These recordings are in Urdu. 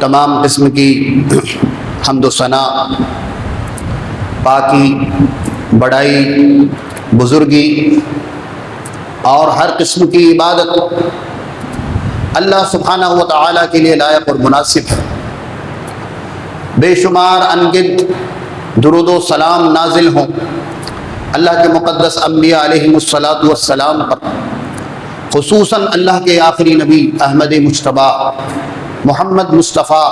تمام قسم کی حمد و ثنا، پاکی، بڑائی، بزرگی اور ہر قسم کی عبادت اللہ سبحانہ و تعالیٰ کے لیے لائق اور مناسب ہے۔ بے شمار انگنت درود و سلام نازل ہوں اللہ کے مقدس انبیاء علیہم الصلاۃ والسلام پر، خصوصاً اللہ کے آخری نبی احمد مجتبیٰ محمد مصطفیٰ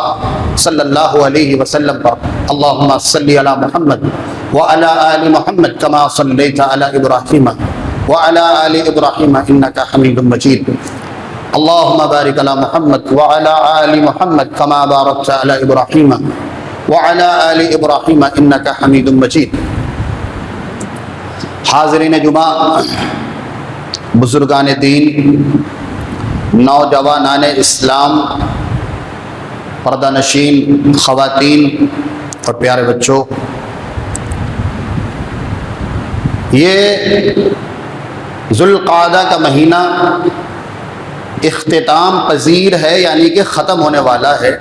صلی اللہ علیہ وسلم پر۔ اللہم صلی علی محمد وعلی آل محمد کما صلیت علی ابراہیم وعلی آل ابراہیم انک حمید مجید۔ اللہم بارک علی محمد وعلی آل محمد کما بارکت علی ابراہیم وعلی آل ابراہیم انک حمید مجید۔ حاضرین جمعہ، بزرگان دین، نوجوانان اسلام، پردہ نشین خواتین اور پیارے بچوں، یہ ذوالقعدہ کا مہینہ اختتام پذیر ہے، یعنی کہ ختم ہونے والا ہے،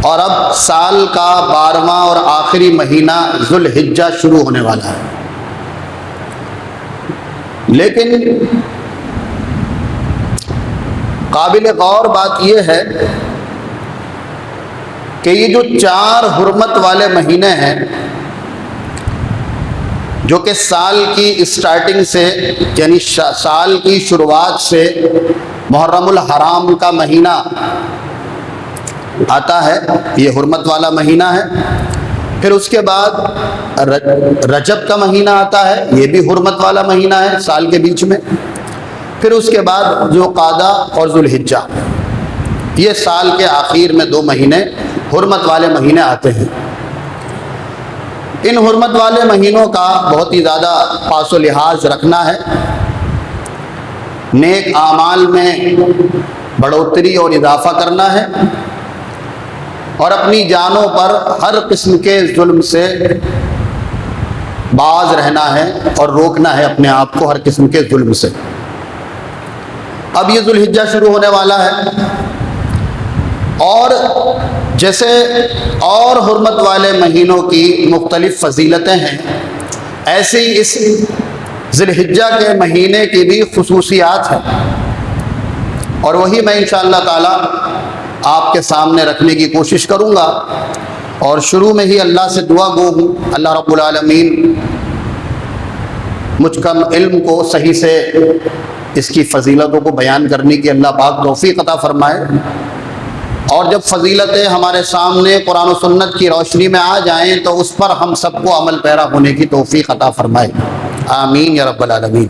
اور اب سال کا 12واں اور آخری مہینہ ذوالحجہ شروع ہونے والا ہے۔ لیکن قابل غور بات یہ ہے کہ یہ جو 4 حرمت والے مہینے ہیں، جو کہ سال کی اسٹارٹنگ سے یعنی سال کی شروعات سے محرم الحرام کا مہینہ آتا ہے، یہ حرمت والا مہینہ ہے۔ پھر اس کے بعد رجب کا مہینہ آتا ہے، یہ بھی حرمت والا مہینہ ہے سال کے بیچ میں۔ پھر اس کے بعد ذوالقعدہ اور ذوالحجہ، یہ سال کے آخر میں 2 مہینے حرمت والے مہینے آتے ہیں۔ ان حرمت والے مہینوں کا بہت ہی زیادہ پاس و لحاظ رکھنا ہے، نیک اعمال میں بڑھوتری اور اضافہ کرنا ہے، اور اپنی جانوں پر ہر قسم کے ظلم سے باز رہنا ہے اور روکنا ہے اپنے آپ کو ہر قسم کے ظلم سے۔ اب یہ ذوالحجہ شروع ہونے والا ہے، اور جیسے اور حرمت والے مہینوں کی مختلف فضیلتیں ہیں، ایسے ہی اس ذوالحجہ کے مہینے کی بھی خصوصیات ہیں، اور وہی میں انشاءاللہ تعالی آپ کے سامنے رکھنے کی کوشش کروں گا۔ اور شروع میں ہی اللہ سے دعا گو ہوں، اللہ رب العالمین مجھ کم علم کو صحیح سے اس کی فضیلتوں کو بیان کرنے کی اللہ پاک توفیق عطا فرمائے، اور جب فضیلتیں ہمارے سامنے قرآن و سنت کی روشنی میں آ جائیں تو اس پر ہم سب کو عمل پیرا ہونے کی توفیق عطا فرمائے، آمین یا رب العالمین۔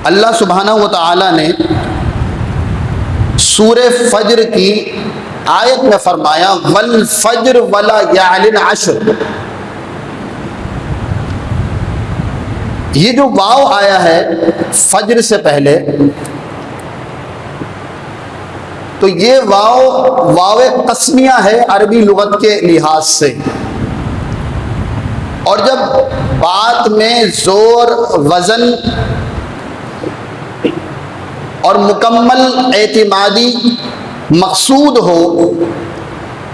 اللہ سبحانہ و تعالی نے سورہ فجر کی آیت میں فرمایا والفجر ولیال عشر۔ یہ جو واو آیا ہے فجر سے پہلے، تو یہ واو قسمیہ ہے عربی لغت کے لحاظ سے، اور جب بات میں زور، وزن اور مکمل اعتمادی مقصود ہو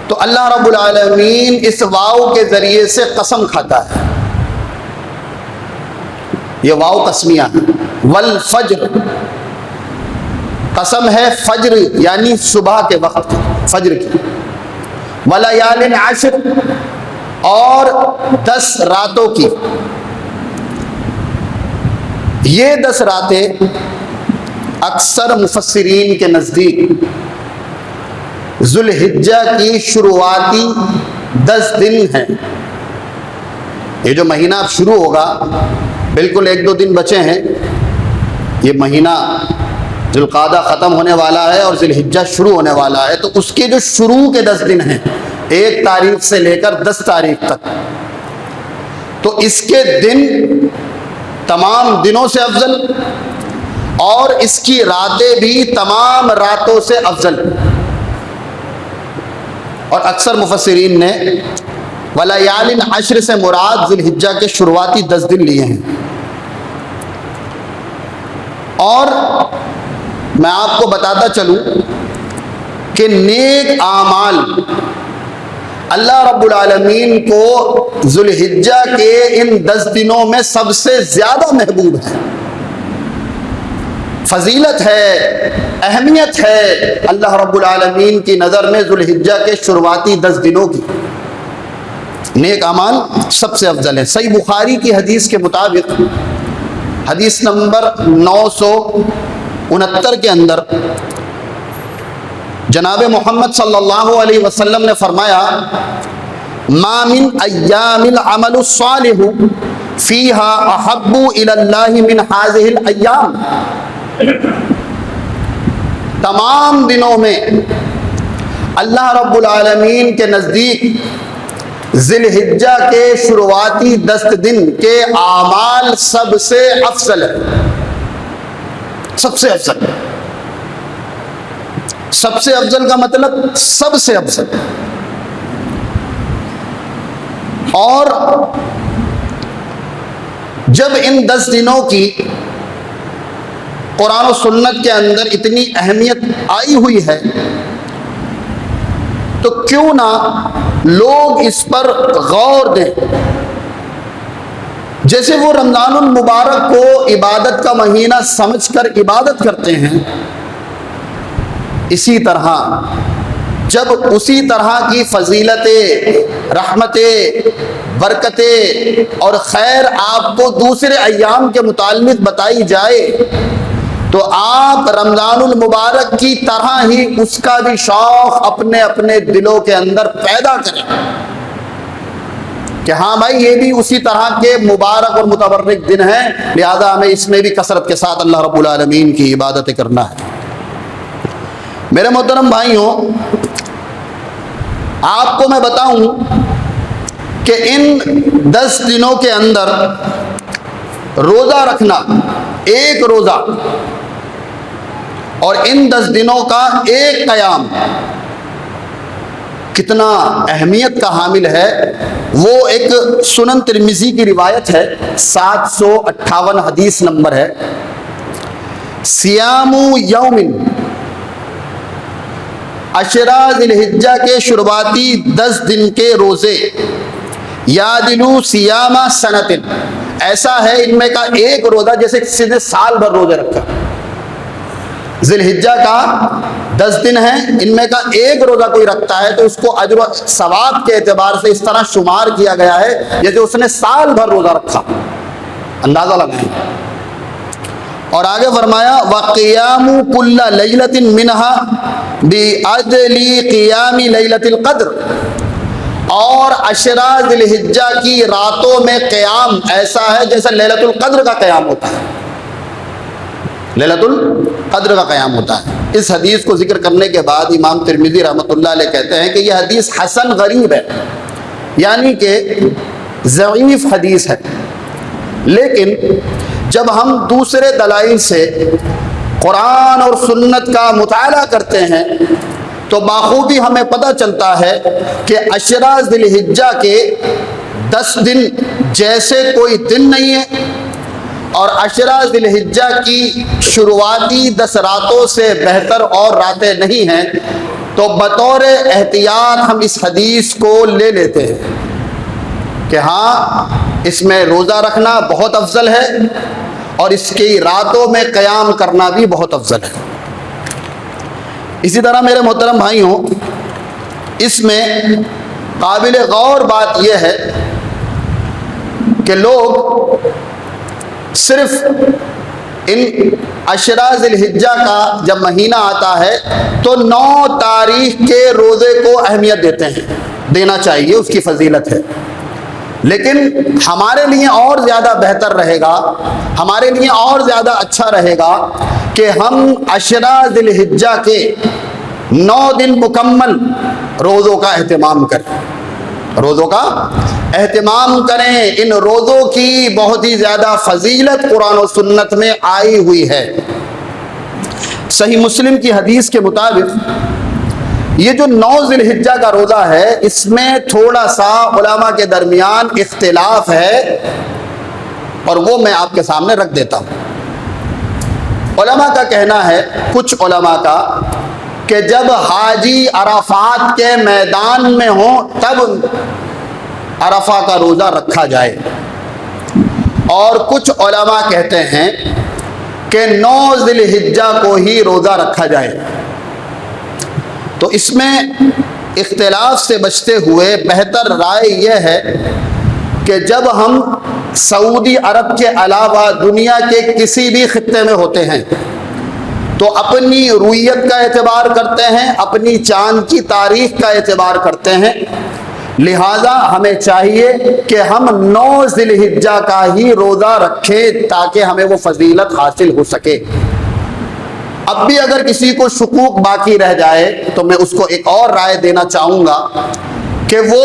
تو اللہ رب العالمین اس واو کے ذریعے سے قسم کھاتا ہے۔ یہ واو قسمیہ ہے، والفجر قسم ہے فجر یعنی صبح کے وقت فجر کی، ولیال عشر اور 10 راتوں کی۔ یہ 10 راتیں اکثر مفسرین کے نزدیک ذوالحجہ کی شروعاتی 10 دن ہیں۔ یہ جو مہینہ اب شروع ہوگا، بالکل 1-2 دن بچے ہیں، یہ مہینہ ذوالقعدہ ختم ہونے والا ہے اور ذوالحجہ شروع ہونے والا ہے، تو اس کے جو شروع کے 10 دن ہیں 1 تاریخ سے لے کر 10 تاریخ تک، تو اس کے دن تمام دنوں سے افضل، اور اس کی راتیں بھی تمام راتوں سے افضل۔ اور اکثر مفسرین نے ولیال عشر سے مراد ذوالحجہ کے شروعاتی 10 دن لیے ہیں۔ اور میں آپ کو بتاتا چلوں کہ نیک اعمال اللہ رب العالمین کو ذوالحجہ کے ان 10 دنوں میں سب سے زیادہ محبوب ہے. فضیلت ہے، اہمیت ہے اللہ رب العالمین کی نظر میں ذوالحجہ کے شروعاتی 10 دنوں کی. نیک اعمال سب سے افضل ہے. صحیح بخاری کی حدیث کے مطابق حدیث نمبر 969 کے اندر جناب محمد صلی اللہ علیہ وسلم نے فرمایا ما من ایام العمل الصالح فیہا احب الی اللہ من هذه الایام. تمام دنوں میں اللہ رب العالمین کے نزدیک ذی الحجہ کے شروعاتی 10 دن کے اعمال سب سے افضل ہے. سب سے افضل. سب سے افضل کا مطلب سب سے افضل. اور جب ان 10 دنوں کی قرآن و سنت کے اندر اتنی اہمیت آئی ہوئی ہے تو کیوں نہ لوگ اس پر غور دیں. جیسے وہ رمضان المبارک کو عبادت کا مہینہ سمجھ کر عبادت کرتے ہیں، اسی طرح جب اسی طرح کی فضیلتیں، رحمتیں، برکتیں اور خیر آپ کو دوسرے ایام کے متعلق بتائی جائے تو آپ رمضان المبارک کی طرح ہی اس کا بھی شوق اپنے اپنے دلوں کے اندر پیدا کریں کہ ہاں بھائی یہ بھی اسی طرح کے مبارک اور متبرک دن ہیں، لہذا ہمیں اس میں بھی کثرت کے ساتھ اللہ رب العالمین کی عبادتیں کرنا ہے. میرے محترم بھائیوں، آپ کو میں بتاؤں کہ ان 10 دنوں کے اندر روزہ رکھنا، ایک روزہ اور ان 10 دنوں کا ایک قیام کتنا اہمیت کا حامل ہے. وہ ایک سنن ترمذی کی روایت ہے، 758 حدیث نمبر ہے. سیام یوم عشرہ ذی الحجہ کے شروعاتی 10 دن کے روزے یادلو سیام سنت، ایسا ہے ان میں کا ایک روزہ جیسے کسی نے سال بھر روزے رکھا. ذی الحجہ کا 10 دن ہیں، ان میں کا ایک روزہ کوئی رکھتا ہے تو اس کو اجر و ثواب کے اعتبار سے اس طرح شمار کیا گیا ہے جیسے اس نے سال بھر روزہ رکھا. اندازہ لگائیں. اور آگے فرمایا وَقِيَامُ كُلَّ لَيْلَةٍ مِّنْهَا بِعَدْلِ قِيَامِ لَيْلَةِ الْقَدْرِ، اور عشرہ ذی الحجہ کی راتوں میں قیام ایسا ہے جیسا لیلۃ القدر کا قیام ہوتا ہے. لیلۃ القدر کا قیام ہوتا ہے. اس حدیث کو ذکر کرنے کے بعد امام ترمذی رحمۃ اللہ علیہ کہتے ہیں کہ یہ حدیث حسن غریب ہے، یعنی کہ ضعیف حدیث ہے. لیکن جب ہم دوسرے دلائل سے قرآن اور سنت کا مطالعہ کرتے ہیں تو بخوبی ہمیں پتہ چلتا ہے کہ عشرہ ذی الحجہ کے 10 دن جیسے کوئی دن نہیں ہے، اور عشرہ ذی الحجہ کی شروعاتی 10 راتوں سے بہتر اور راتیں نہیں ہیں. تو بطور احتیاط ہم اس حدیث کو لے لیتے ہیں کہ ہاں اس میں روزہ رکھنا بہت افضل ہے اور اس کی راتوں میں قیام کرنا بھی بہت افضل ہے. اسی طرح میرے محترم بھائیوں، اس میں قابل غور بات یہ ہے کہ لوگ صرف ان عشرہ ذی الحجہ کا جب مہینہ آتا ہے تو 9 تاریخ کے روزے کو اہمیت دیتے ہیں. دینا چاہیے، اس کی فضیلت ہے. لیکن ہمارے لیے اور زیادہ بہتر رہے گا، ہمارے لیے اور زیادہ اچھا رہے گا کہ ہم عشرہ ذی الحجہ کے 9 دن مکمل روزوں کا اہتمام کریں. روزوں کا اہتمام کریں. ان روزوں کی بہت ہی زیادہ فضیلت قرآن و سنت میں آئی ہوئی ہے. صحیح مسلم کی حدیث کے مطابق یہ جو 9 ذی الحجہ کا روزہ ہے اس میں تھوڑا سا علماء کے درمیان اختلاف ہے، اور وہ میں آپ کے سامنے رکھ دیتا ہوں. علماء کا کہنا ہے، کچھ علماء کا، کہ جب حاجی عرفات کے میدان میں ہوں تب عرفہ کا روزہ رکھا جائے، اور کچھ علماء کہتے ہیں کہ 9 ذی الحجہ کو ہی روزہ رکھا جائے۔ تو اس میں اختلاف سے بچتے ہوئے بہتر رائے یہ ہے کہ جب ہم سعودی عرب کے علاوہ دنیا کے کسی بھی خطے میں ہوتے ہیں تو اپنی رویت کا اعتبار کرتے ہیں، اپنی چاند کی تاریخ کا اعتبار کرتے ہیں، لہذا ہمیں چاہیے کہ ہم 9 ذی الحجہ کا ہی روزہ رکھیں تاکہ ہمیں وہ فضیلت حاصل ہو سکے۔ اب بھی اگر کسی کو شکوک باقی رہ جائے تو میں اس کو ایک اور رائے دینا چاہوں گا کہ وہ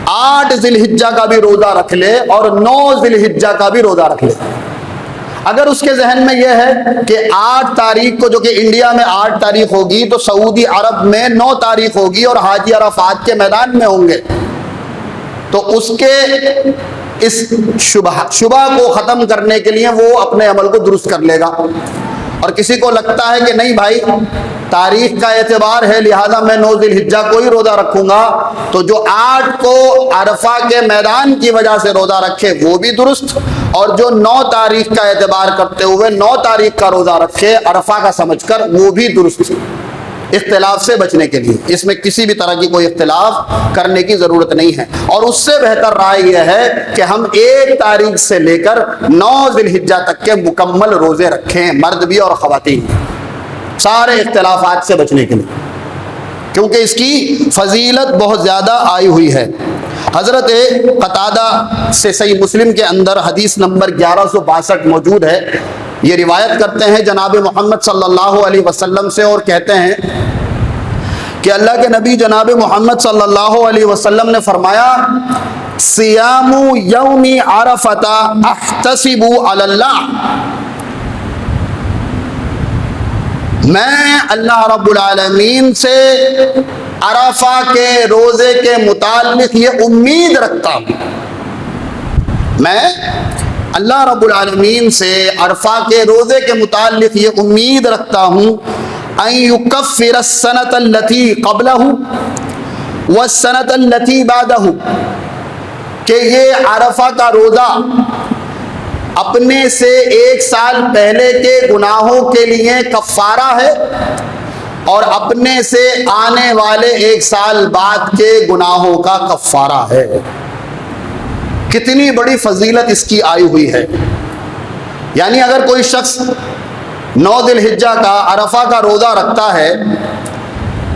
8 ذی الحجہ کا بھی روزہ رکھ لے اور 9 ذی الحجہ کا بھی روزہ رکھ لے۔ اگر اس کے ذہن میں یہ ہے کہ 8 تاریخ کو، جو کہ انڈیا میں 8 تاریخ ہوگی، تو سعودی عرب میں 9 تاریخ ہوگی اور حاجی عرفات کے میدان میں ہوں گے، تو اس کے اس شبہ کو ختم کرنے کے لیے وہ اپنے عمل کو درست کر لے گا۔ اور کسی کو لگتا ہے کہ نہیں بھائی تاریخ کا اعتبار ہے لہذا میں 9 ذی الحجہ کو ہی روزہ رکھوں گا، تو جو 8 کو عرفہ کے میدان کی وجہ سے روزہ رکھے وہ بھی درست، اور جو 9 تاریخ کا اعتبار کرتے ہوئے 9 تاریخ کا روزہ رکھے عرفہ کا سمجھ کر، وہ بھی درست۔ اختلاف سے بچنے کے لیے اس میں کسی بھی طرح کی کوئی اختلاف کرنے کی ضرورت نہیں ہے، اور اس سے بہتر رائے یہ ہے کہ ہم 1 تاریخ سے لے کر 9 ذی الحجہ تک کے مکمل روزے رکھیں، مرد بھی اور خواتین، سارے اختلافات سے بچنے کے لیے، کیونکہ اس کی فضیلت بہت زیادہ آئی ہوئی ہے۔ حضرت قتادہ سے صحیح مسلم کے اندر حدیث نمبر 1162 موجود ہے، یہ روایت کرتے ہیں جناب محمد صلی اللہ علیہ وسلم سے، اور کہتے ہیں کہ اللہ کے نبی جناب محمد صلی اللہ علیہ وسلم نے فرمایا سیام یوم عرفۃ احتسب علی اللہ، میں اللہ رب العالمین سے عرفہ کے روزے کے متعلق یہ امید رکھتا ہوں، میں اللہ رب العالمین سے عرفہ کے روزے کے متعلق یہ امید رکھتا ہوں ان یکفر السنۃ التي قبلہ والسنۃ التي بعدہ، کہ یہ عرفہ کا روزہ اپنے سے 1 سال پہلے کے گناہوں کے لیے کفارہ ہے اور اپنے سے آنے والے 1 سال بعد کے گناہوں کا کفارہ ہے۔ کتنی بڑی فضیلت اس کی آئی ہوئی ہے، یعنی اگر کوئی شخص 9 ذی الحجہ کا عرفہ کا روزہ رکھتا ہے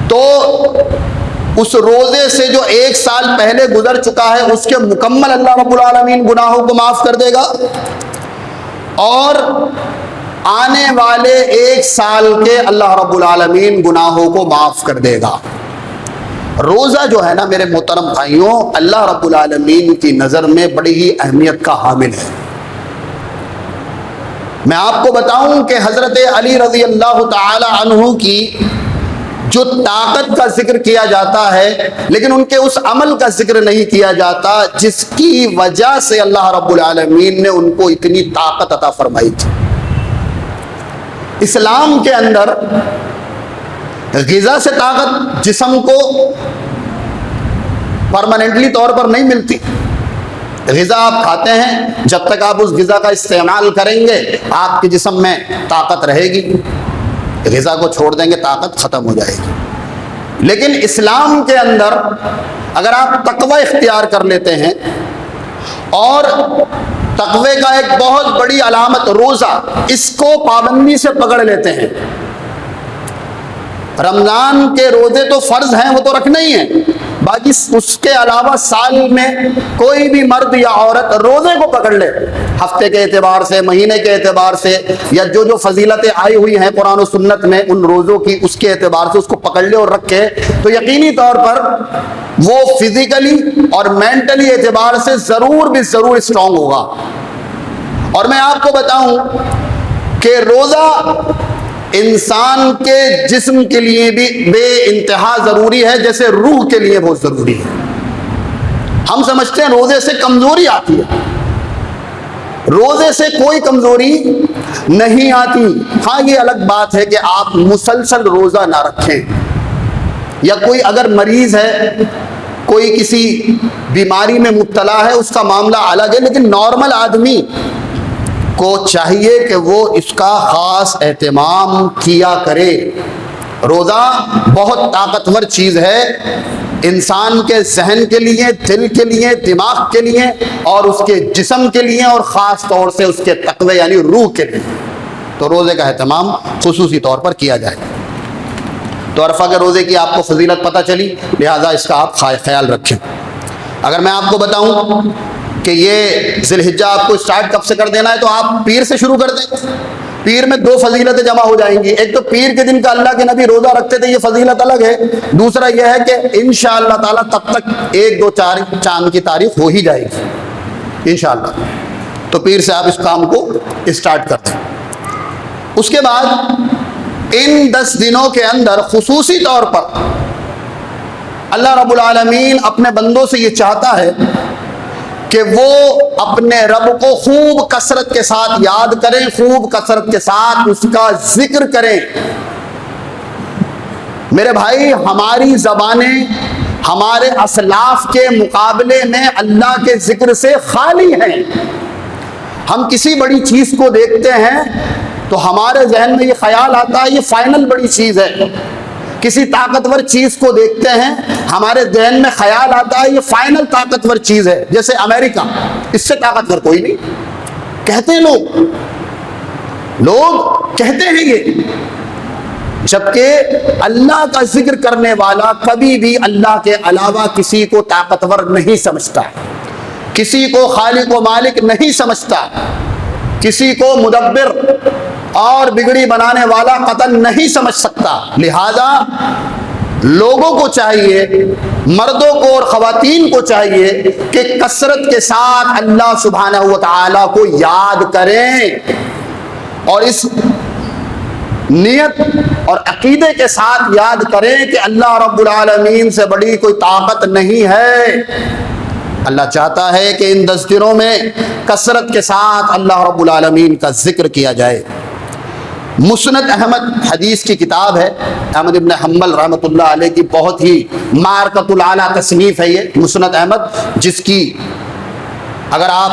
تو اس روزے سے جو 1 سال پہلے گزر چکا ہے اس کے مکمل اللہ رب العالمین گناہوں کو معاف کر دے گا، اور آنے والے 1 سال کے اللہ رب العالمین گناہوں کو معاف کر دے گا۔ روزہ جو ہے نا میرے محترم بھائیوں، اللہ رب العالمین کی نظر میں بڑی ہی اہمیت کا حامل ہے۔ میں آپ کو بتاؤں کہ حضرت علی رضی اللہ تعالی عنہ کی جو طاقت کا ذکر کیا جاتا ہے لیکن ان کے اس عمل کا ذکر نہیں کیا جاتا جس کی وجہ سے اللہ رب العالمین نے ان کو اتنی طاقت عطا فرمائی تھی۔ اسلام کے اندر غذا سے طاقت جسم کو پرماننٹلی طور پر نہیں ملتی۔ غذا آپ کھاتے ہیں، جب تک آپ اس غذا کا استعمال کریں گے آپ کے جسم میں طاقت رہے گی، غذا کو چھوڑ دیں گے طاقت ختم ہو جائے گی۔ لیکن اسلام کے اندر اگر آپ تقوی اختیار کر لیتے ہیں، اور تقوی کا ایک بہت بڑی علامت روزہ، اس کو پابندی سے پکڑ لیتے ہیں، رمضان کے روزے تو فرض ہیں وہ تو رکھنا ہی ہے، باقی اس کے علاوہ سال میں کوئی بھی مرد یا عورت روزے کو پکڑ لے، ہفتے کے اعتبار سے، مہینے کے اعتبار سے، یا جو فضیلتیں آئی ہوئی ہیں قرآن و سنت میں ان روزوں کی، اس کے اعتبار سے اس کو پکڑ لے اور رکھے، تو یقینی طور پر وہ فزیکلی اور مینٹلی اعتبار سے ضرور بھی ضرور اسٹرانگ ہوگا۔ اور میں آپ کو بتاؤں کہ روزہ انسان کے جسم کے لیے بھی بے انتہا ضروری ہے جیسے روح کے لیے بہت ضروری ہے۔ ہم سمجھتے ہیں روزے سے کمزوری آتی ہے، روزے سے کوئی کمزوری نہیں آتی. ہاں یہ الگ بات ہے کہ آپ مسلسل روزہ نہ رکھیں، یا کوئی اگر مریض ہے، کوئی کسی بیماری میں مبتلا ہے، اس کا معاملہ الگ ہے، لیکن نارمل آدمی کو چاہیے کہ وہ اس کا خاص اہتمام کیا کرے. روزہ بہت طاقتور چیز ہے انسان کے ذہن کے لیے، دل کے لیے، دماغ کے لیے، اور اس کے جسم کے لیے، اور خاص طور سے اس کے تقوی یعنی روح کے لیے. تو روزے کا اہتمام خصوصی طور پر کیا جائے. تو عرفہ کے روزے کی آپ کو فضیلت پتہ چلی، لہٰذا اس کا آپ خیال رکھیں. اگر میں آپ کو بتاؤں کہ یہ ذی الحجہ آپ کو اسٹارٹ کب سے کر دینا ہے، تو آپ پیر سے شروع کر دیں. پیر میں 2 فضیلتیں جمع ہو جائیں گی. ایک تو پیر کے دن کا اللہ کے نبی روزہ رکھتے تھے، یہ فضیلت الگ ہے. دوسرا یہ ہے کہ انشاءاللہ تعالیٰ تب تک 1 2 4 چاند کی تاریخ ہو ہی جائے گی انشاءاللہ. تو پیر سے آپ اس کام کو اسٹارٹ کرتے ہیں. اس کے بعد ان 10 دنوں کے اندر خصوصی طور پر اللہ رب العالمین اپنے بندوں سے یہ چاہتا ہے کہ وہ اپنے رب کو خوب کثرت کے ساتھ یاد کریں، خوب کثرت کے ساتھ اس کا ذکر کریں. میرے بھائی، ہماری زبانیں ہمارے اسلاف کے مقابلے میں اللہ کے ذکر سے خالی ہیں. ہم کسی بڑی چیز کو دیکھتے ہیں تو ہمارے ذہن میں یہ خیال آتا ہے یہ فائنل بڑی چیز ہے. کسی طاقتور چیز کو دیکھتے ہیں، ہمارے ذہن میں خیال آتا ہے یہ فائنل طاقتور چیز ہے. جیسے امریکہ، اس سے طاقتور کوئی نہیں کہتے ہیں لوگ کہتے ہیں یہ. جبکہ اللہ کا ذکر کرنے والا کبھی بھی اللہ کے علاوہ کسی کو طاقتور نہیں سمجھتا، کسی کو خالق و مالک نہیں سمجھتا، کسی کو مدبر اور بگڑی بنانے والا قطن نہیں سمجھ سکتا. لہذا لوگوں کو چاہیے، مردوں کو اور خواتین کو چاہیے کہ کثرت کے ساتھ اللہ سبحانہ و تعالیٰ کو یاد کریں، اور اس نیت اور عقیدے کے ساتھ یاد کریں کہ اللہ رب العالمین سے بڑی کوئی طاقت نہیں ہے. اللہ چاہتا ہے کہ ان 10 دنوں میں کثرت کے ساتھ اللہ رب العالمین کا ذکر کیا جائے. مسند احمد حدیث کی کتاب ہے، احمد ابن حنبل رحمۃ اللہ علیہ کی بہت ہی مارکۃ الاعلیٰ تصنیف ہے یہ مسند احمد، جس کی اگر آپ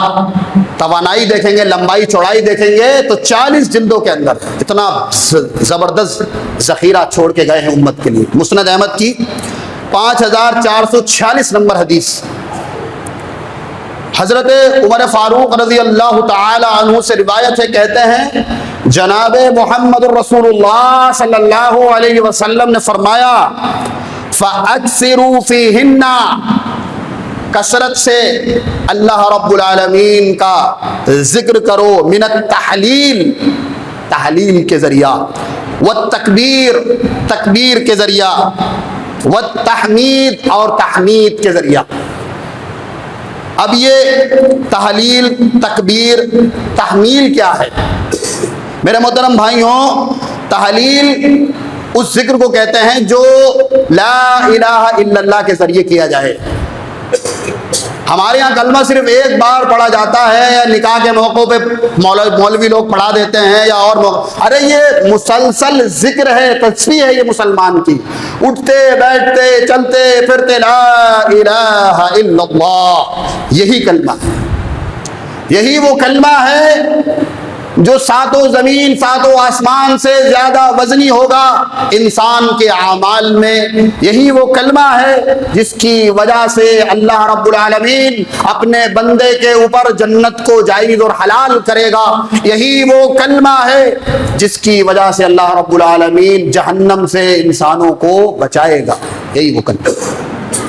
توانائی دیکھیں گے، لمبائی چوڑائی دیکھیں گے تو 40 جلدوں کے اندر اتنا زبردست ذخیرہ چھوڑ کے گئے ہیں امت کے لیے. مسند احمد کی 5446 نمبر حدیث. حضرت عمر فاروق رضی اللہ تعالی عنہ سے روایت ہے، کہتے ہیں جناب محمد الرسول اللہ صلی اللہ علیہ وسلم نے فرمایا فَأَكْثِرُوا فِيهِنَّ، کثرت سے اللہ رب العالمین کا ذکر کرو، من التحلیل، تحلیل کے ذریعہ، والتکبیر، تکبیر کے ذریعہ، والتحمید، اور تحمید کے ذریعہ. اب یہ تحلیل، تکبیر، تحمیل کیا ہے؟ میرے محترم بھائیوں، تحلیل اس ذکر کو کہتے ہیں جو لا الہ الا اللہ کے ذریعے کیا جائے. ہمارے ہاں کلمہ صرف ایک بار پڑھا جاتا ہے، یا نکاح کے موقع پہ مولوی لوگ پڑھا دیتے ہیں، یا اور موقع. ارے یہ مسلسل ذکر ہے، تسبیح ہے یہ مسلمان کی. اٹھتے بیٹھتے چلتے پھرتے لا الہ الا اللہ، یہی کلمہ ہے. یہی وہ کلمہ ہے جو 7 زمین 7 آسمان سے زیادہ وزنی ہوگا انسان کے اعمال میں. یہی وہ کلمہ ہے جس کی وجہ سے اللہ رب العالمین اپنے بندے کے اوپر جنت کو جائز اور حلال کرے گا. یہی وہ کلمہ ہے جس کی وجہ سے اللہ رب العالمین جہنم سے انسانوں کو بچائے گا. یہی وہ کلمہ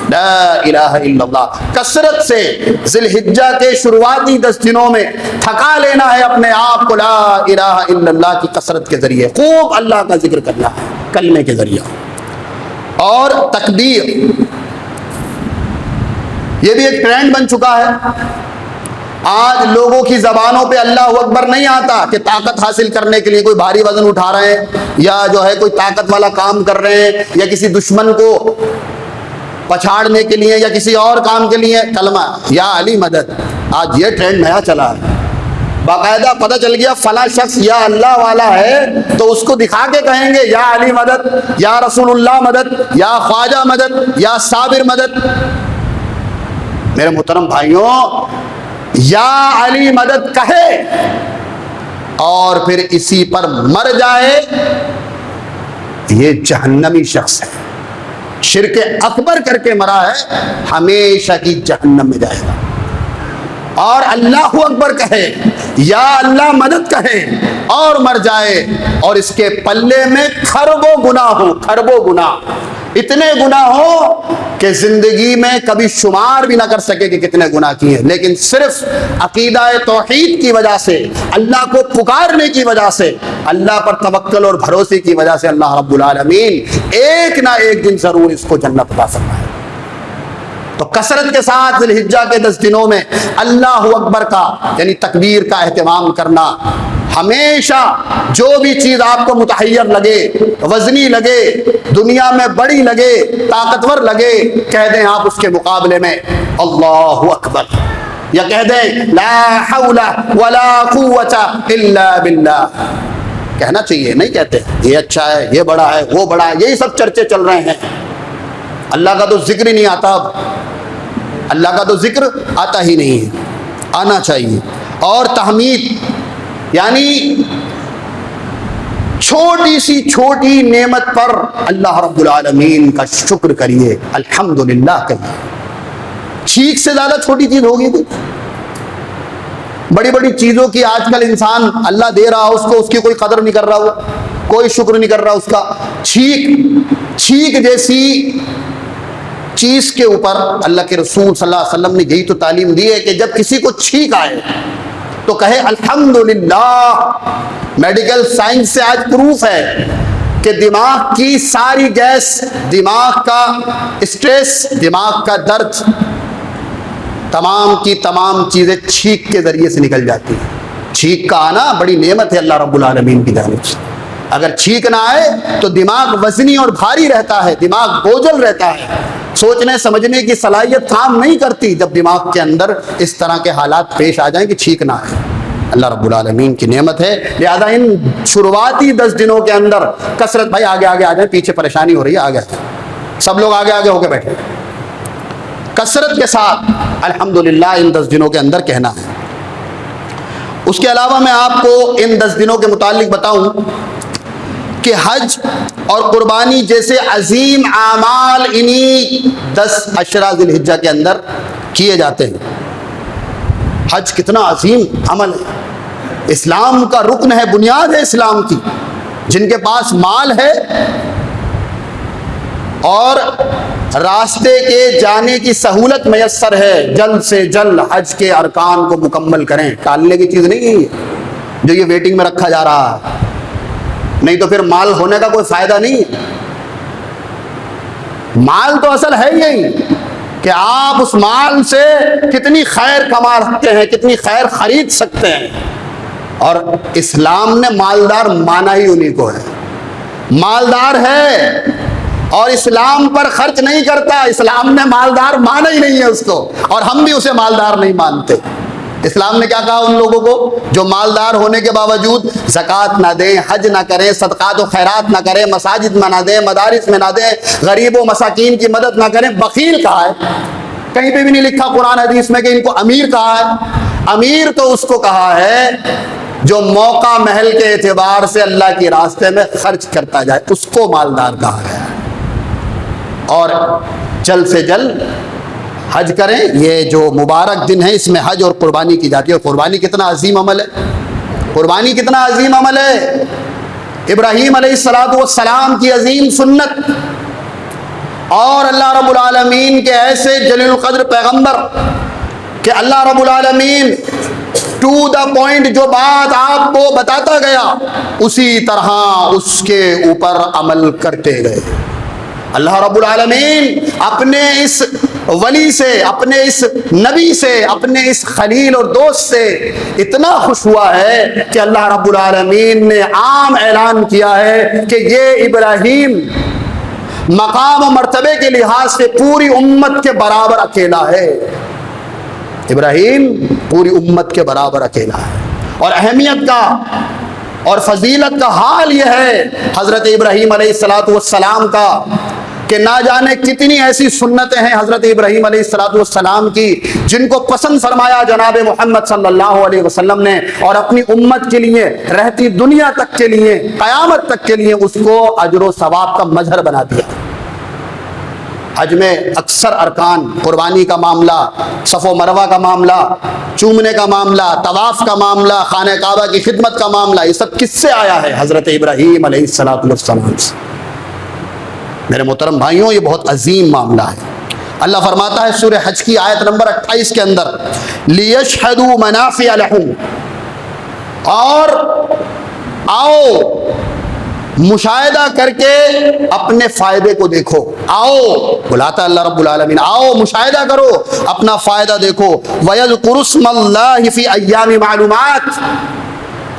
لا الہ الا اللہ. کثرت سے ذی الحجہ کے شروعاتی 10 دنوں میں تھکا لینا ہے اپنے آپ کو لا الہ الا اللہ کی کثرت کے ذریعے، خوب اللہ کا ذکر کرنا ہے کلمے کے ذریعے. اور تکبیر، یہ بھی ایک ٹرینڈ بن چکا ہے. آج لوگوں کی زبانوں پہ اللہ اکبر نہیں آتا کہ طاقت حاصل کرنے کے لیے کوئی بھاری وزن اٹھا رہے ہیں، یا جو ہے کوئی طاقت والا کام کر رہے ہیں، یا کسی دشمن کو پچھاڑنے کے لیے، یا کسی اور کام کے لیے کلمہ یا علی مدد. آج یہ ٹرینڈ نیا چلا ہے. باقاعدہ پتہ چل گیا فلاں شخص یا اللہ والا ہے تو اس کو دکھا کے کہیں گے یا علی مدد، یا رسول اللہ مدد، یا خواجہ مدد، یا صابر مدد۔ میرے محترم بھائیوں، یا علی مدد کہے اور پھر اسی پر مر جائے، یہ جہنمی شخص ہے، شرک اکبر کر کے مرا ہے، ہمیشہ کی جہنم میں جائے گا۔ اور اللہ اکبر کہے یا اللہ مدد کہے اور مر جائے اور اس کے پلے میں کھربوں گناہ ہوں، کھربوں گناہ، اتنے گناہ ہوں کہ زندگی میں کبھی شمار بھی نہ کر سکے کہ کتنے گناہ کیے، لیکن صرف عقیدہ توحید کی وجہ سے، اللہ کو پکارنے کی وجہ سے، اللہ پر توکل اور بھروسے کی وجہ سے اللہ رب العالمین ایک نہ ایک دن ضرور اس کو جنت عطا فرمائے۔ تو کثرت کے ساتھ ذی الحجہ کے 10 دنوں میں اللہ اکبر کا یعنی تکبیر کا اہتمام کرنا، ہمیشہ جو بھی چیز آپ کو متحیر لگے، وزنی لگے، دنیا میں بڑی لگے، طاقتور لگے، کہہ دیں آپ اس کے مقابلے میں اللہ اکبر، یا کہہ دیں لا حول ولا قوت الا باللہ، کہنا چاہیے، نہیں کہتے یہ اچھا ہے، یہ بڑا ہے، وہ بڑا ہے، یہی سب چرچے چل رہے ہیں، اللہ کا تو ذکر ہی نہیں آتا، اب اللہ کا تو ذکر آتا ہی نہیں ہے، آنا چاہیے۔ اور تحمید یعنی چھوٹی سی چھوٹی نعمت پر اللہ رب العالمین کا شکر کریے، الحمدللہ کہیے۔ چھینک سے زیادہ چھوٹی چیز ہوگی کوئی؟ بڑی بڑی چیزوں کی آج کل انسان اللہ دے رہا اس کو، اس کی کوئی قدر نہیں کر رہا، ہوا کوئی شکر نہیں کر رہا اس کا۔ چھینک جیسی چیز کے اوپر اللہ کے رسول صلی اللہ علیہ وسلم نے یہی تو تعلیم دی ہے کہ جب کسی کو چھینک آئے تو کہے الحمدللہ۔ میڈیکل سائنس سے آج پروف ہے کہ دماغ کی ساری گیس، دماغ کا اسٹریس، دماغ کا درد، تمام کی تمام چیزیں چھینک کے ذریعے سے نکل جاتی ہیں۔ چھینک کا آنا بڑی نعمت ہے اللہ رب العالمین کی جانب سے۔ اگر چھینک نہ آئے تو دماغ وزنی اور بھاری رہتا ہے، دماغ بوجھل رہتا ہے، سوچنے سمجھنے کی صلاحیت کام نہیں کرتی جب دماغ کے اندر اس طرح کے حالات پیش آ جائیں کہ چھینک نہ آئے۔ اللہ رب العالمین کی نعمت ہے، لہذا ان شروعاتی 10 دنوں کے اندر کثرت، بھائی آگے آگے آ جائیں، پیچھے پریشانی ہو رہی ہے، آگے سب لوگ آگے آگے ہو کے بیٹھے، کثرت کے ساتھ الحمدللہ ان 10 دنوں کے اندر کہنا ہے۔ اس کے علاوہ میں آپ کو ان 10 دنوں کے متعلق بتاؤں کہ حج اور قربانی جیسے عظیم اعمال انہی 10 عشرہ ذی الحجہ کے اندر کیے جاتے ہیں۔ حج کتنا عظیم عمل ہے، اسلام کا رکن ہے، بنیاد ہے اسلام کی۔ جن کے پاس مال ہے اور راستے کے جانے کی سہولت میسر ہے، جلد سے جلد حج کے ارکان کو مکمل کریں۔ ٹالنے کی چیز نہیں ہے یہ جو یہ ویٹنگ میں رکھا جا رہا ہے، نہیں تو پھر مال ہونے کا کوئی فائدہ نہیں ہے۔ مال تو اصل ہے یہی کہ آپ اس مال سے کتنی خیر کما سکتے ہیں، کتنی خیر خرید سکتے ہیں، اور اسلام نے مالدار مانا ہی انہیں کو ہے۔ مالدار ہے اور اسلام پر خرچ نہیں کرتا، اسلام نے مالدار مانا ہی نہیں ہے اس کو، اور ہم بھی اسے مالدار نہیں مانتے۔ اسلام نے کیا کہا ان لوگوں کو جو مالدار ہونے کے باوجود زکوٰۃ نہ دیں، حج نہ کریں، صدقات و خیرات نہ کریں، مساجد میں نہ دیں، مدارس میں نہ دیں، غریب و مساکین کی مدد نہ کریں، بخیل کہا ہے۔ کہیں پہ بھی نہیں لکھا قرآن حدیث میں کہ ان کو امیر کہا ہے۔ امیر تو اس کو کہا ہے جو موقع محل کے اعتبار سے اللہ کے راستے میں خرچ کرتا جائے، اس کو مالدار کہا گیا ہے۔ اور جلد سے جلد حج کریں، یہ جو مبارک دن ہے اس میں حج اور قربانی کی جاتی ہے۔ اور قربانی کتنا عظیم عمل ہے، قربانی کتنا عظیم عمل ہے۔ ابراہیم علیہ السلام کی عظیم سنت، اور اللہ رب العالمین کے ایسے جلیل القدر پیغمبر کہ اللہ رب العالمین ٹو دا پوائنٹ جو بات آپ کو بتاتا گیا اسی طرح اس کے اوپر عمل کرتے گئے۔ اللہ رب العالمین اپنے اس ولی سے، اپنے اس نبی سے، اپنے اس خلیل اور دوست سے اتنا خوش ہوا ہے کہ اللہ رب العالمین نے عام اعلان کیا ہے کہ یہ ابراہیم مقام و مرتبے کے لحاظ سے پوری امت کے برابر اکیلا ہے۔ ابراہیم پوری امت کے برابر اکیلا ہے، اور اہمیت کا اور فضیلت کا حال یہ ہے حضرت ابراہیم علیہ السلام کا کہ نہ جانے کتنی ایسی سنتیں ہیں حضرت ابراہیم علیہ السلام کی جن کو پسند فرمایا جناب محمد صلی اللہ علیہ وسلم نے، اور اپنی امت کے لیے رہتی دنیا تک کے لیے قیامت تک کے لیے اس کو اجر و ثواب کا مظہر بنا دیا۔ حج میں اکثر ارکان، قربانی کا معاملہ، صف و مروہ کا معاملہ، چومنے کا معاملہ، طواف کا معاملہ، خانہ کعبہ کی خدمت کا معاملہ، یہ سب کس سے آیا ہے؟ حضرت ابراہیم علیہ السلام سے۔ میرے محترم بھائیوں، یہ بہت عظیم معاملہ ہے۔ اللہ فرماتا ہے سورہ حج کی آیت نمبر 28 کے اندر لِيَشْهَدُوا مَنَافِعَ لَهُمْ، اور آؤ مشاہدہ کر کے اپنے فائدے کو دیکھو۔ آؤ بلاتا اللہ رب العالمین، آؤ مشاہدہ کرو، اپنا فائدہ دیکھو۔ وَيَذْكُرُ اسْمَ اللَّهِ فِي أَيَّامِ مَعْلُومَاتٍ،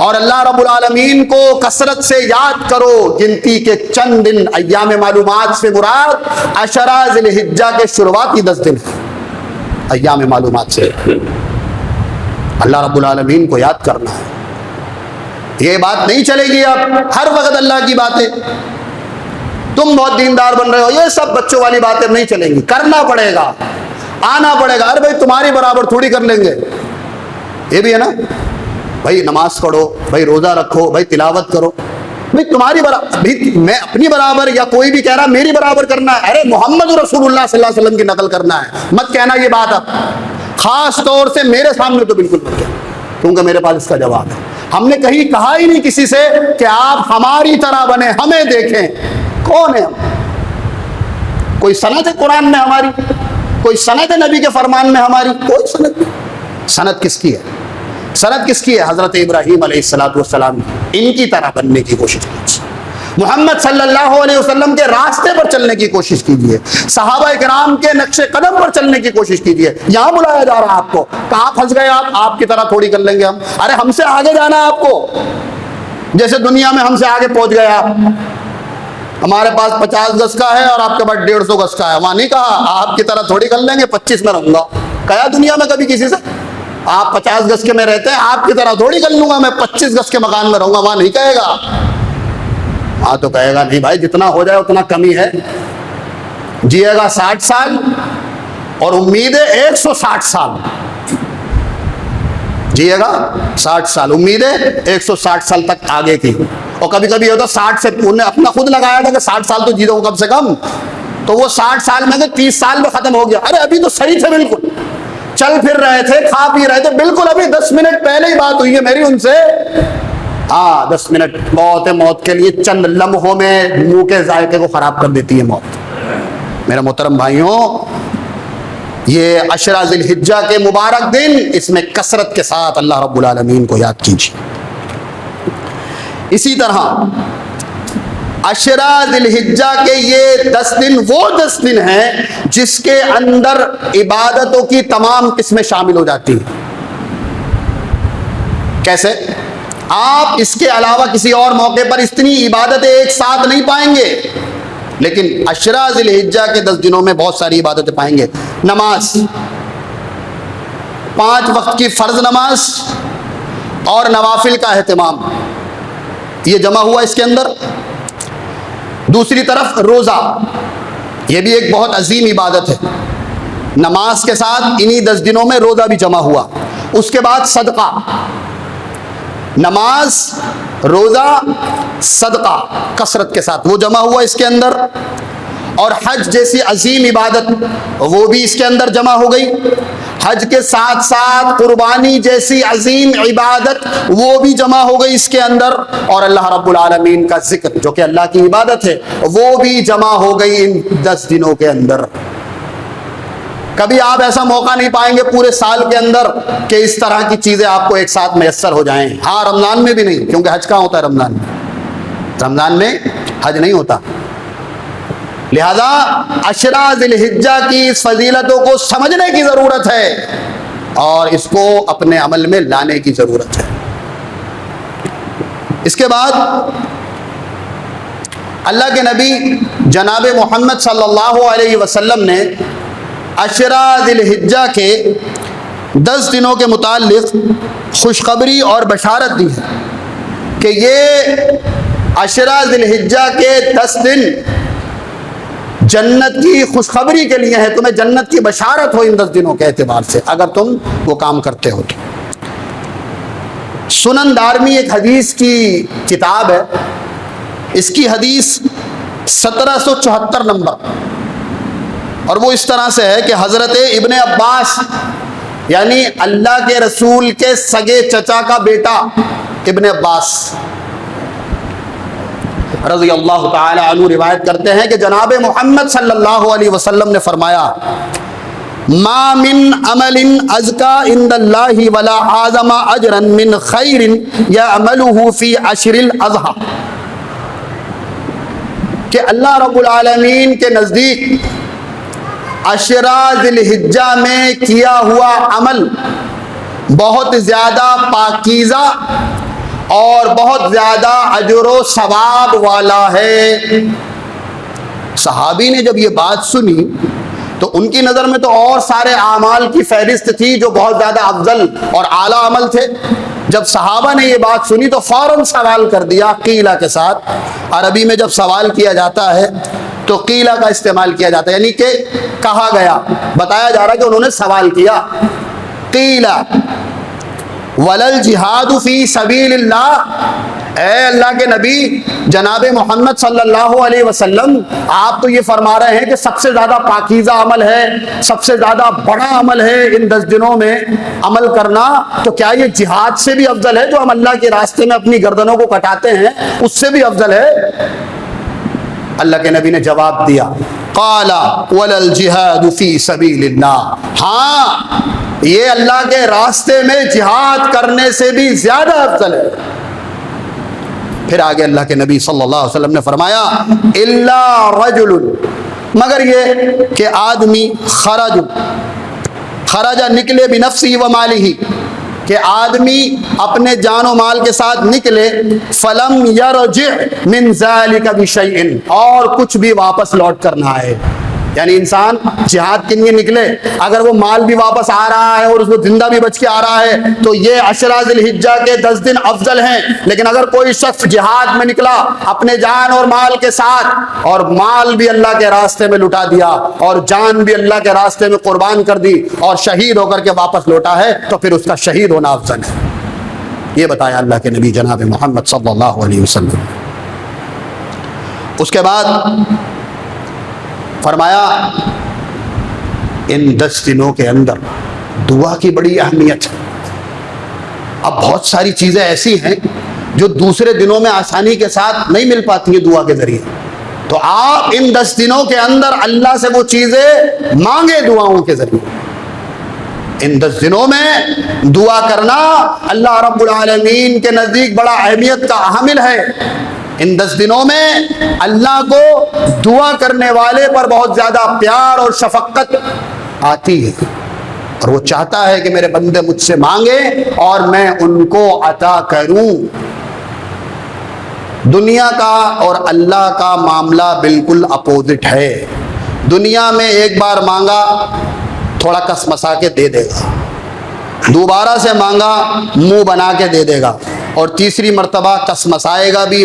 اور اللہ رب العالمین کو کثرت سے یاد کرو، گنتی کے چند دن۔ ایام معلومات سے مراد عشرہ ذی الحجہ کے شروعاتی 10 دن ہیں۔ ایام معلومات سے اللہ رب العالمین کو یاد کرنا ہے۔ یہ بات نہیں چلے گی اب ہر وقت اللہ کی باتیں، تم بہت دیندار بن رہے ہو، یہ سب بچوں والی باتیں نہیں چلیں گی، کرنا پڑے گا، آنا پڑے گا۔ ارے بھائی تمہاری برابر تھوڑی کر لیں گے، یہ بھی ہے نا، بھائی نماز پڑھو، بھائی روزہ رکھو، بھائی تلاوت کرو، بھائی تمہاری برابر، بھائی میں اپنی برابر، یا کوئی بھی کہہ رہا میری برابر کرنا ہے، ارے محمد رسول اللہ صلی اللہ علیہ وسلم کی نقل کرنا ہے، مت کہنا یہ بات اب، خاص طور سے میرے سامنے تو بالکل مت کہنا، کیونکہ میرے پاس اس کا جواب ہے۔ ہم نے کہیں کہا ہی نہیں کسی سے کہ آپ ہماری طرح بنے، ہمیں دیکھیں، کون ہے ہم؟ کوئی سند ہے قرآن میں ہماری؟ کوئی سند ہے نبی کے فرمان میں ہماری؟ کوئی سند نہیں۔ سند کس کی ہے؟ سند کس کی ہے؟ حضرت ابراہیم علیہ السلام ان کی طرح بننے کی کوشش کیجیے، محمد صلی اللہ علیہ وسلم کے راستے پر چلنے کی کوشش کیجیے، صحابہ کرام کے نقش قدم پر چلنے کی کوشش کیجیے۔ یہاں بلایا جا رہا ہے آپ کو، کہاں پھنس گئے آپ کی طرح تھوڑی کر لیں گے ہم، ارے ہم سے آگے جانا ہے آپ کو، جیسے دنیا میں ہم سے آگے پہنچ گئے آپ۔ ہمارے پاس 50 گز کا ہے اور آپ کے پاس 150 گز کا ہے، وہاں نہیں کہا آپ کی طرح تھوڑی کر لیں گے، 25 میں رہوں گا، کہا دنیا میں کبھی کسی سے آپ 50 گز کے میں رہتے ہیں، آپ کی طرح تھوڑی کر لوں گا میں 25 گز کے مکان میں رہوں گا، وہاں نہیں کہے گا، وہاں تو کہے گا نہیں بھائی جتنا ہو جائے اتنا کمی ہے، جیے گا 60 سال اور امید ہے 160 سال، جیے گا 60 سال، امید ہے 160 سال تک آگے کی، اور کبھی کبھی ہوتا 60 سے انہوں نے اپنا خود لگایا تھا کہ 60 سال تو جیتا ہوں کم سے کم، تو وہ 60 سال میں 30 سال میں ختم ہو گیا، ارے ابھی تو صحیح تھے، بالکل چل پھر رہے تھے، کھا پی رہے تھے، بالکل ابھی 10 منٹ پہلے ہی بات ہوئی ہے میری ان سے، 10 منٹ موت ہے، موت کے لیے چند لمحوں میں منہ کے ذائقے کو خراب کر دیتی ہے موت۔ میرے محترم بھائیوں، یہ عشرہ ذی الحجہ کے مبارک دن، اس میں کثرت کے ساتھ اللہ رب العالمین کو یاد کیجیے۔ اسی طرح عشرہ ذی الحجہ کے یہ 10 دن وہ 10 دن ہیں جس کے اندر عبادتوں کی تمام قسمیں شامل ہو جاتی ہیں۔ کیسے؟ آپ اس کے علاوہ کسی اور موقع پر اتنی عبادتیں ایک ساتھ نہیں پائیں گے، لیکن عشرہ ذی الحجہ کے 10 دنوں میں بہت ساری عبادتیں پائیں گے۔ نماز، 5 وقت کی فرض نماز اور نوافل کا اہتمام، یہ جمع ہوا اس کے اندر۔ دوسری طرف روزہ، یہ بھی ایک بہت عظیم عبادت ہے، نماز کے ساتھ انہی 10 دنوں میں روزہ بھی جمع ہوا۔ اس کے بعد صدقہ، نماز، روزہ، صدقہ کثرت کے ساتھ وہ جمع ہوا اس کے اندر، اور حج جیسی عظیم عبادت وہ بھی اس کے اندر جمع ہو گئی۔ حج کے ساتھ ساتھ قربانی جیسی عظیم عبادت وہ بھی جمع ہو گئی اس کے اندر، اور اللہ رب العالمین کا ذکر جو کہ اللہ کی عبادت ہے وہ بھی جمع ہو گئی ان 10 دنوں کے اندر۔ کبھی آپ ایسا موقع نہیں پائیں گے پورے سال کے اندر کہ اس طرح کی چیزیں آپ کو ایک ساتھ میسر ہو جائیں۔ ہاں رمضان میں بھی نہیں، کیونکہ حج کہاں ہوتا ہے رمضان میں؟ رمضان میں حج نہیں ہوتا، لہذا عشرہ ذی الحجہ کی اس فضیلتوں کو سمجھنے کی ضرورت ہے اور اس کو اپنے عمل میں لانے کی ضرورت ہے۔ اس کے بعد اللہ کے نبی جناب محمد صلی اللہ علیہ وسلم نے عشرہ ذی الحجہ کے 10 دنوں کے متعلق خوشخبری اور بشارت دی ہے کہ یہ عشرہ ذی الحجہ کے 10 دن جنت کی خوشخبری کے لیے ہے، تمہیں جنت کی بشارت ہو ان 10 دنوں کے اعتبار سے اگر تم وہ کام کرتے ہو تو۔ سنن دارمی ایک حدیث کی کتاب ہے، اس کی حدیث 1774 نمبر، اور وہ اس طرح سے ہے کہ حضرت ابن عباس یعنی اللہ کے رسول کے سگے چچا کا بیٹا ابن عباس رضی اللہ تعالی عنہ روایت کرتے ہیں کہ جناب محمد صلی اللہ علیہ وسلم نے فرمایا ما من عمل ازکا عند اللہ ولا اعظم اجرا من خیر یعملہ فی عشر الاضحی، کہ اللہ رب العالمین کے نزدیک عشرہ ذی الحجہ میں کیا ہوا عمل بہت زیادہ پاکیزہ اور بہت زیادہ اجر و ثواب والا ہے۔ صحابی نے جب یہ بات سنی تو ان کی نظر میں تو اور سارے اعمال کی فہرست تھی جو بہت زیادہ افضل اور اعلیٰ عمل تھے۔ جب صحابہ نے یہ بات سنی تو فوراً سوال کر دیا قیلہ کے ساتھ۔ عربی میں جب سوال کیا جاتا ہے تو قیلہ کا استعمال کیا جاتا ہے، یعنی کہ کہا گیا، بتایا جا رہا کہ انہوں نے سوال کیا۔ قیلہ ولل جہاد فی سبیل اللہ، اے اللہ کے نبی جناب محمد صلی اللہ علیہ وسلم، آپ تو یہ فرما رہے ہیں کہ سب سے زیادہ پاکیزہ عمل ہے، سب سے زیادہ بڑا عمل ہے ان 10 دنوں میں عمل کرنا، تو کیا یہ جہاد سے بھی افضل ہے جو ہم اللہ کے راستے میں اپنی گردنوں کو کٹاتے ہیں، اس سے بھی افضل ہے؟ اللہ کے نبی نے جواب دیا قال ولل جہاد فی سبیل اللہ، ہاں یہ اللہ کے راستے میں جہاد کرنے سے بھی زیادہ افضل ہے۔ پھر آگے اللہ کے نبی صلی اللہ علیہ وسلم نے فرمایا الا رجل، مگر یہ کہ آدمی خرج نکلے بنفسہ و مالہ، کہ آدمی اپنے جان و مال کے ساتھ نکلے، فلم یرجع من ذلک بشیء، اور کچھ بھی واپس لوٹ کر نہ آئے۔ یعنی انسان جہاد کے لیے نکلے، اگر وہ مال بھی واپس آ رہا ہے اور اس کو زندہ بھی بچ کے آ رہا ہے تو یہ عشرہ ذی الحجہ کے 10 دن افضل ہیں۔ لیکن اگر کوئی شخص جہاد میں نکلا اپنے جان اور مال کے ساتھ، اور مال بھی اللہ کے راستے میں لٹا دیا اور جان بھی اللہ کے راستے میں قربان کر دی اور شہید ہو کر کے واپس لوٹا ہے، تو پھر اس کا شہید ہونا افضل ہے۔ یہ بتایا اللہ کے نبی جناب محمد صلی اللہ علیہ وسلم۔ اس کے بعد فرمایا ان 10 دنوں کے اندر دعا کی بڑی اہمیت ہے۔ اب بہت ساری چیزیں ایسی ہیں جو دوسرے دنوں میں آسانی کے ساتھ نہیں مل پاتی ہیں دعا کے ذریعے، تو آپ ان 10 دنوں کے اندر اللہ سے وہ چیزیں مانگے دعاؤں کے ذریعے۔ ان 10 دنوں میں دعا کرنا اللہ رب العالمین کے نزدیک بڑا اہمیت کا حامل ہے۔ ان 10 دنوں میں اللہ کو دعا کرنے والے پر بہت زیادہ پیار اور شفقت آتی ہے، اور وہ چاہتا ہے کہ میرے بندے مجھ سے مانگے اور میں ان کو عطا کروں۔ دنیا کا اور اللہ کا معاملہ بالکل اپوزٹ ہے۔ دنیا میں ایک بار مانگا تھوڑا کس مسا کے دے دے گا، دوبارہ سے مانگا منہ بنا کے دے دے گا، اور تیسری مرتبہ کس مسائے گا بھی